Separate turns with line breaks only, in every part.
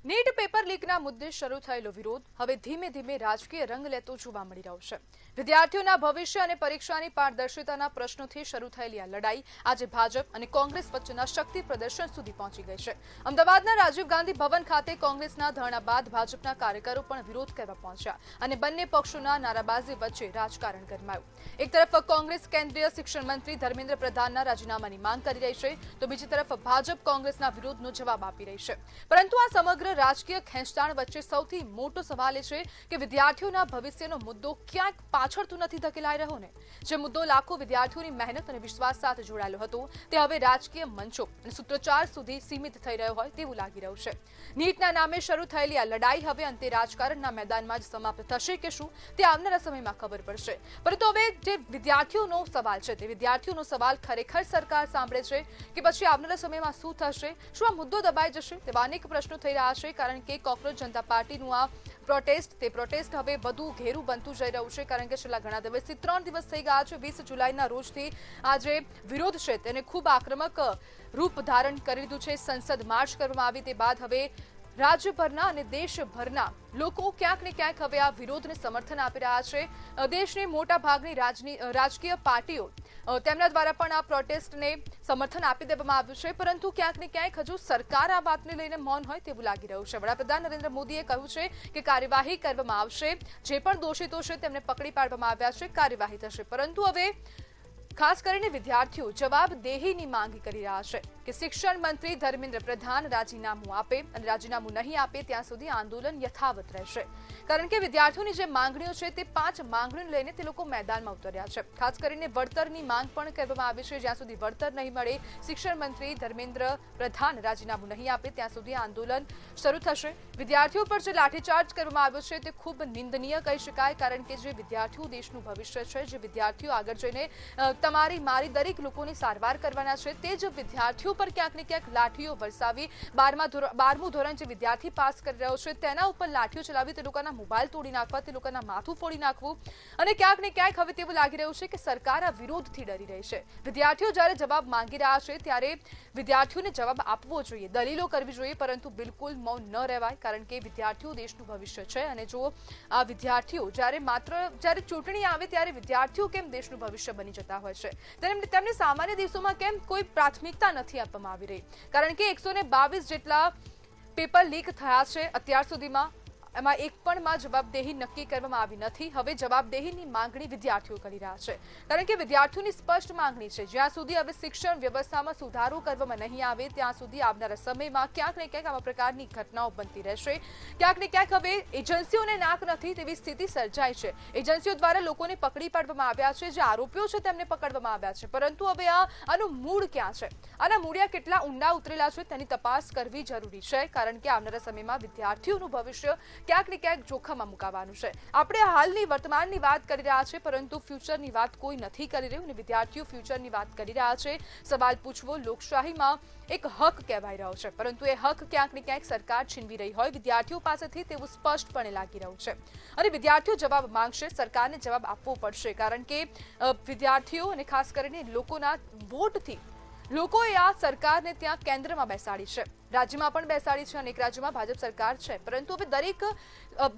NEET paper લીકના મુદ્દે શરૂ થયેલો વિરોધ હવે ધીમે ધીમે રાજકીય રંગ લેતો જોવા મળી રહ્યો છે। વિદ્યાર્થીઓના ભવિષ્ય અને પરીક્ષાની પારદર્શિતાના પ્રશ્નોથી શરૂ થયેલી આ લડાઈ આજે ભાજપ અને કોંગ્રેસ વચ્ચેના શક્તિ પ્રદર્શન સુધી પહોંચી ગઈ છે। અમદાવાદના રાજીવ ગાંધી ભવન ખાતે કોંગ્રેસના ધરણા બાદ ભાજપના કાર્યકરો પણ વિરોધ કરવા પહોંચ્યા અને બંને પક્ષોના નારાબાજી વચ્ચે રાજકારણ ગરમાયું। એક તરફ કોંગ્રેસ કેન્દ્રીય શિક્ષણ મંત્રી ધર્મેન્દ્ર પ્રધાનના રાજીનામાની માંગ કરી રહી છે, તો બીજી તરફ ભાજપ કોંગ્રેસના વિરોધનો જવાબ આપી રહી છે। પરંતુ આ સમગ્ર રાજકીય ખેંચતાણ વચ્ચે સૌથી મોટો સવાલ એ છે કે વિદ્યાર્થીઓના ભવિષ્યનો મુદ્દો ક્યાંક પાછળ તો નથી ધકેલાઈ રહ્યો ને? જે મુદ્દો લાખો વિદ્યાર્થીઓની મહેનત અને વિશ્વાસ સાથે જોડાયેલો હતો તે હવે રાજકીય મંચો અને સૂત્રોચ્ચાર સુધી સીમિત થઈ રહ્યો હોય તેવું લાગી રહ્યું છે। નીટના નામે શરૂ થયેલી આ લડાઈ હવે અંતે રાજકારણના મેદાનમાં જ સમાપ્ત થશે કે શું તે આવનારા સમયમાં ખબર પડશે। પરંતુ હવે જે વિદ્યાર્થીઓનો સવાલ છે તે વિદ્યાર્થીઓનો સવાલ ખરેખર સરકાર સાંભળે છે કે પછી આવનારા સમયમાં શું થશે? શું આ મુદ્દો દબાઈ જશે? તેવા અનેક પ્રશ્નો થઈ રહ્યા છે, કારણ કે કોકરોચ જનતા પાર્ટીનું આ પ્રોટેસ્ટ હવે વધુ ઘેરું બનતું જઈ રહ્યું છે, કારણ કે છેલ્લા ઘણા દિવસથી 3 દિવસ થઈ ગયા છે। 20 જુલાઈના રોજથી આ જે વિરોધ છે તેને ખૂબ આક્રમક રૂપ ધારણ કરી લીધું છે। સંસદ માર્ચ કરવામાં આવી તે બાદ હવે રાજ્યભરના અને દેશભરના લોકો ક્યાંક ને ક્યાંક હવે આ વિરોધને સમર્થન આપી રહ્યા છે। દેશની મોટા ભાગની રાજકીય પાર્ટીઓ તેમના દ્વારા પણ આ પ્રોટેસ્ટને સમર્થન આપી દેવામાં આવ્યું છે, પરંતુ ક્યાંક ને ક્યાંક હજુ સરકાર આ વાતને લઈને મૌન હોય તેવું લાગી રહ્યું છે। વડાપ્રધાન નરેન્દ્ર મોદીએ કહ્યું છે કે કાર્યવાહી કરવામાં આવશે, જે પણ દોષિતો છે તેમને પકડી પાડવામાં આવ્યા છે, કાર્યવાહી થશે। પરંતુ હવે ખાસ કરીને વિદ્યાર્થીઓ જવાબદેહીની માંગ કરી રહ્યા છે કે શિક્ષણ મંત્રી ધર્મેન્દ્ર પ્રધાન રાજીનામું આપે અને રાજીનામું નહીં આપે ત્યાં સુધી આંદોલન યથાવત રહેશે, કારણ કે વિદ્યાર્થીઓની જે માંગણીઓ છે તે 5 માંગણીઓ લઈને તે લોકો મેદાનમાં ઉતર્યા છે। ખાસ કરીને વળતરની માંગ પણ કરવામાં આવી છે। જ્યાં સુધી વળતર નહીં મળે, શિક્ષણ મંત્રી ધર્મેન્દ્ર પ્રધાન રાજીનામું નહીં આપે ત્યાં સુધી આંદોલન શરૂ થશે। વિદ્યાર્થીઓ પર જે લાઠીચાર્જ કરવામાં આવ્યો છે તે ખૂબ નિંદનીય કહી શકાય, કારણ કે જે વિદ્યાર્થીઓ દેશનું ભવિષ્ય છે, જે વિદ્યાર્થીઓ આગળ જઈને તમારી મારી દરેક લોકોની સારવાર કરવાના છે, તે જ વિદ્યાર્થીઓ પર ક્યાંક ને ક્યાંક લાઠીઓ વરસાવી 12મું ધોરણ જે વિદ્યાર્થી પાસ કરી રહ્યો છે તેના ઉપર લાઠીઓ ચલાવી તે લોકોના મોબાઈલ તોડી નાખવા, તે લોકોના માથું ફોડી નાખવું, અને ક્યાંક ને ક્યાંક હવે તેવું લાગી રહ્યું છે કે સરકાર આ વિરોધથી ડરી રહી છે। વિદ્યાર્થીઓ જ્યારે જવાબ માંગી રહ્યા છે ત્યારે વિદ્યાર્થીઓને જવાબ આપવો જોઈએ, દલીલો કરવી જોઈએ, પરંતુ બિલકુલ મૌન ન રહેવાય, કારણ કે વિદ્યાર્થીઓ દેશનું ભવિષ્ય છે। અને જો આ વિદ્યાર્થીઓ જ્યારે ચૂંટણી આવે ત્યારે વિદ્યાર્થીઓ કેમ દેશનું ભવિષ્ય બની જતા હોય છે, તેમને સામાન્ય દિવસોમાં કેમ કોઈ પ્રાથમિકતા નથી આપવામાં આવી રહી? કારણ કે 122 જેટલા પેપર લીક થયા છે અત્યાર સુધીમાં, એમાં એક પણ માં જવાબદેહી નક્કી કરવામાં આવી નથી। હવે જવાબદેહીની માંગણી વિદ્યાર્થીઓ કરી રહ્યા છે, કારણ કે વિદ્યાર્થીઓની સ્પષ્ટ માંગણી છે જ્યાં સુધી હવે શિક્ષણ વ્યવસ્થામાં સુધારો કરવામાં નહીં આવે ત્યાં સુધી આવનારા સમયમાં ક્યાંક ને ક્યાંક આવા પ્રકારની ઘટનાઓ બનતી રહેશે। ક્યાંક ને ક્યાંક હવે એજન્સીઓને નાક નથી તેવી સ્થિતિ સર્જાય છે। એજન્સીઓ દ્વારા લોકોને પકડી પાડવામાં આવ્યા છે, જે આરોપીઓ છે તેમને પકડવામાં આવ્યા છે, પરંતુ હવે આનું મૂળ ક્યાં છે, આના મૂળિયા કેટલા ઊંડા ઉતરેલા છે તેની તપાસ કરવી જરૂરી છે, કારણ કે આવનારા સમયમાં વિદ્યાર્થીઓનું ભવિષ્ય ક્યાંક ને ક્યાંક જોખમમાં મુકાવાનું છે। આપણે હાલની વર્તમાનની વાત કરી રહ્યા છે, પરંતુ ફ્યુચરની વાત કોઈ નથી કરી રહ્યું, અને વિદ્યાર્થીઓ ફ્યુચરની વાત કરી રહ્યા છે। સવાલ પૂછવો લોકશાહીમાં એક હક કહેવાય રહ્યો છે, પરંતુ એ હક ક્યાંક ને ક્યાંક સરકાર છીનવી રહી હોય વિદ્યાર્થીઓ પાસેથી તેવું સ્પષ્ટપણે લાગી રહ્યું છે। અને વિદ્યાર્થીઓ જવાબ માંગશે, સરકારને જવાબ આપવો પડશે, કારણ કે વિદ્યાર્થીઓ અને ખાસ કરીને લોકોના વોટથી લોકોએ આ સરકારને ત્યાં કેન્દ્રમાં બેસાડી છે, રાજ્યમાં પણ બેસાડી છે, અનેક રાજ્યોમાં ભાજપ સરકાર છે, પરંતુ હવે દરેક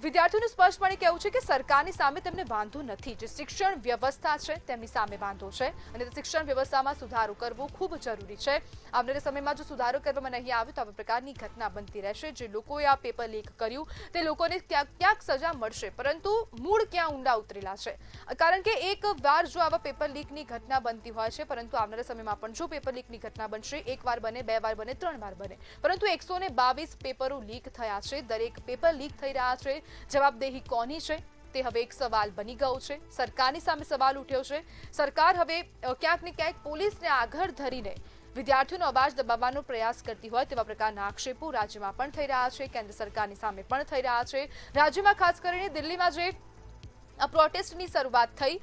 વિદ્યાર્થીઓનું સ્પષ્ટપણે કહેવું છે કે સરકારની સામે તેમને વાંધો નથી, જે શિક્ષણ વ્યવસ્થા છે તેમની સામે વાંધો છે, અને શિક્ષણ વ્યવસ્થામાં સુધારો કરવો ખૂબ જરૂરી છે। આવનારા સમયમાં જો સુધારો કરવામાં નહીં આવે તો આવા પ્રકારની ઘટના બનતી રહેશે। જે લોકોએ આ પેપર લીક કર્યું તે લોકોને ક્યાંક સજા મળશે, પરંતુ મૂળ ક્યાં ઊંડા ઉતરેલા છે, કારણ કે એક વાર જો આવા પેપર લીકની ઘટના બનતી હોય છે, પરંતુ આવનારા સમયમાં પણ જો પેપર લીકની ઘટના બનશે, 1 વાર બને, 2 વાર બને, 3 વાર બને, પરંતુ 122 પેપરો લીક થયા છે, દરેક પેપર લીક થઈ રહ્યા છે। જવાબદેહી કોની છે તે હવે એક સવાલ બની ગયો છે। સરકારની સામે સવાલ ઉઠ્યો છે। સરકાર હવે ક્યાંક ને ક્યાંક પોલીસને આગળ ધરીને વિદ્યાર્થીઓનો અવાજ દબાવવાનો પ્રયાસ કરતી હોય તેવા પ્રકારના આક્ષેપો રાજ્યમાં પણ થઈ રહ્યા છે, કેન્દ્ર સરકારની સામે પણ થઈ રહ્યા છે। રાજ્યમાં ખાસ કરીને દિલ્હીમાં જે આ પ્રોટેસ્ટની શરૂઆત થઈ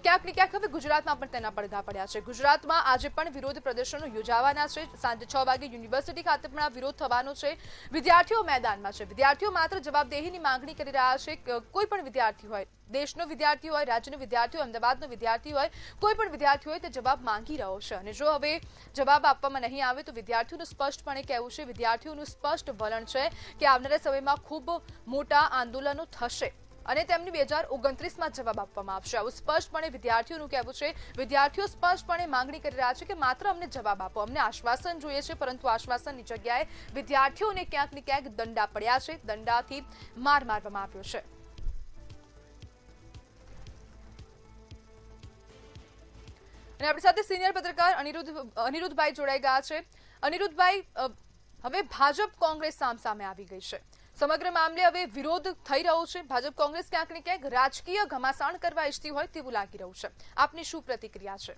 ક્યાંક ને ક્યાંક હવે ગુજરાતમાં પણ તેના પડઘા પડ્યા છે. ગુજરાતમાં આજે પણ વિરોધ પ્રદર્શનો યોજાવાના છે. સાંજે 6 વાગે યુનિવર્સિટી ખાતે પણ આ વિરોધ થવાનો છે. વિદ્યાર્થીઓ મેદાનમાં છે. વિદ્યાર્થીઓ માત્ર જવાબદેહીની માંગણી કરી રહ્યા છે. કોઈ પણ વિદ્યાર્થી હોય, દેશનો વિદ્યાર્થી હોય, રાજ્યનો વિદ્યાર્થી હોય, અમદાવાદનો વિદ્યાર્થી હોય, કોઈ પણ વિદ્યાર્થી હોય તે જવાબ માંગી રહ્યો છે. અને જો હવે જવાબ આપવામાં નહીં આવે તો વિદ્યાર્થીઓનું સ્પષ્ટપણે કહેવું છે, વિદ્યાર્થીઓનું સ્પષ્ટ વલણ છે કે આવનારા સમયમાં ખૂબ મોટા આંદોલનો થશે અને તેમને 2029માં જવાબ આપવામાં આવશે. આવું સ્પષ્ટપણે વિદ્યાર્થીઓનું કહેવું છે. વિદ્યાર્થીઓ સ્પષ્ટપણે માંગણી કરી રહ્યા છે કે માત્ર અમને જવાબ આપો, અમને આશ્વાસન જોઈએ છે, પરંતુ આશ્વાસનની જગ્યાએ વિદ્યાર્થીઓને ક્યાંક ને ક્યાંક દંડા પડ્યા છે. દંડાથી માર મારવામાં આવ્યો છે. અને આપણી સાથે સિનિયર પત્રકાર અનિરુદ્ધભાઈ જોડાઈ ગયા છે. અનિરુદ્ધભાઈ, હવે ભાજપ કોંગ્રેસ સામસામે આવી ગઈ છે. સમગ્ર મામલે હવે વિરોધ થઈ રહ્યો છે. ભાજપ કોંગ્રેસ ક્યાંક ને ક્યાંક રાજકીય ઘમાસાણ કરવા ઈચ્છતી હોય તેવું લાગી રહ્યું છે. આપની શું પ્રતિક્રિયા છે?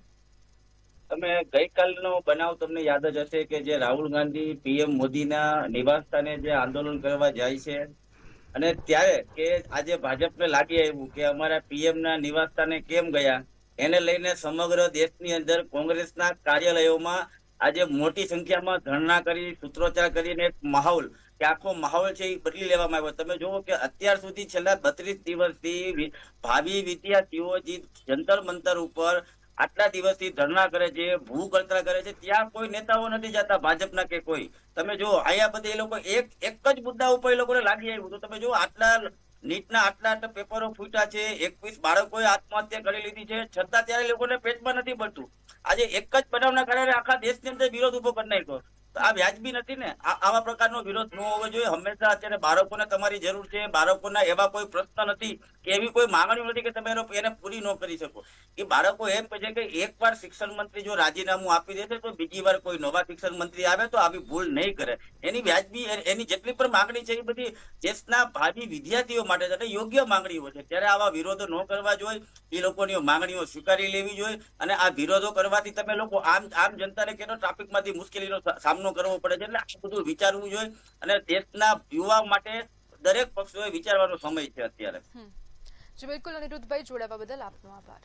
તમે ગઈકાલનો બનાવ તમને યાદ જ હશે કે જે રાહુલ ગાંધી પીએમ મોદીના નિવાસ સ્થાને જે આંદોલન કરવા જાય છે અને ત્યારે કે આજે ભાજપને લાગી આવ્યું કે અમારા પીએમના નિવાસ સ્થાને કેમ ગયા, એને લઈને સમગ્ર દેશની અંદર કોંગ્રેસના કાર્યાલયોમાં આજે મોટી સંખ્યામાં ધરણા કરી, સૂત્રોચ્ચાર કરીને એક માહોલ કે આખો માહોલ છે એ બદલી લેવામાં આવ્યો. તમે જુઓ કે અત્યાર સુધી છેલ્લા 32 દિવસથી ભાવિ વિદ્યાર્થીઓ જે જંતર મંતર ઉપર આટલા દિવસથી ધરણા કરે છે, ભૂખ હડતાળ કરે છે, ત્યાં કોઈ નેતાઓ નથી જતા ભાજપના કે કોઈ. તમે જુઓ અહીંયા બધે એ લોકો એક જ મુદ્દા ઉપર એ લોકોને લાગી આવ્યું. તો તમે જુઓ આટલા નીટના આટલા પેપરો ફૂટ્યા છે, 21 બાળકોએ આત્મહત્યા કરી લીધી છે, છતાં ત્યારે લોકોને પેટમાં નથી પડતું. આજે એક જ બનાવના કારણે આખા દેશની અંદર વિરોધ ઉભો કરી નાખ્યો. તો આ વ્યાજબી નથી ને. આવા પ્રકારનો વિરોધ ન હોવો જોઈએ. હંમેશા અત્યારે બાળકોને તમારી જરૂર છે, બાળકોના એવા કોઈ પ્રશ્ન નથી કે એવી કોઈ માંગણીઓ નથી કે તમે એને પૂરી ન કરી શકો. એ બાળકો એમ કહે છે કે એકવાર શિક્ષણ મંત્રી જો રાજીનામું આપી દેશે તો બીજી વાર કોઈ નવા શિક્ષણ મંત્રી આવે તો આવી ભૂલ નહીં કરે. એની વ્યાજબી એની જેટલી પણ માંગણી છે એ બધી દેશના ભાવિ વિદ્યાર્થીઓ માટે છે, યોગ્ય માંગણીઓ છે. ત્યારે આવા વિરોધો ન કરવા જોઈએ. એ લોકોની માંગણીઓ સ્વીકારી લેવી જોઈએ. અને આ વિરોધો કરવાથી તમે લોકો આમ જનતાને કેટલો ટ્રાફિકમાંથી મુશ્કેલીનો સામનો કરવો પડે છે. એટલે આ બધું વિચારવું જોઈએ અને દેશના યુવા માટે દરેક પક્ષોએ વિચારવાનો સમય છે અત્યારે.
જી બિલકુલ. અનિરુદ્ધભાઈ, જોડાવા બદલ આપનો આભાર.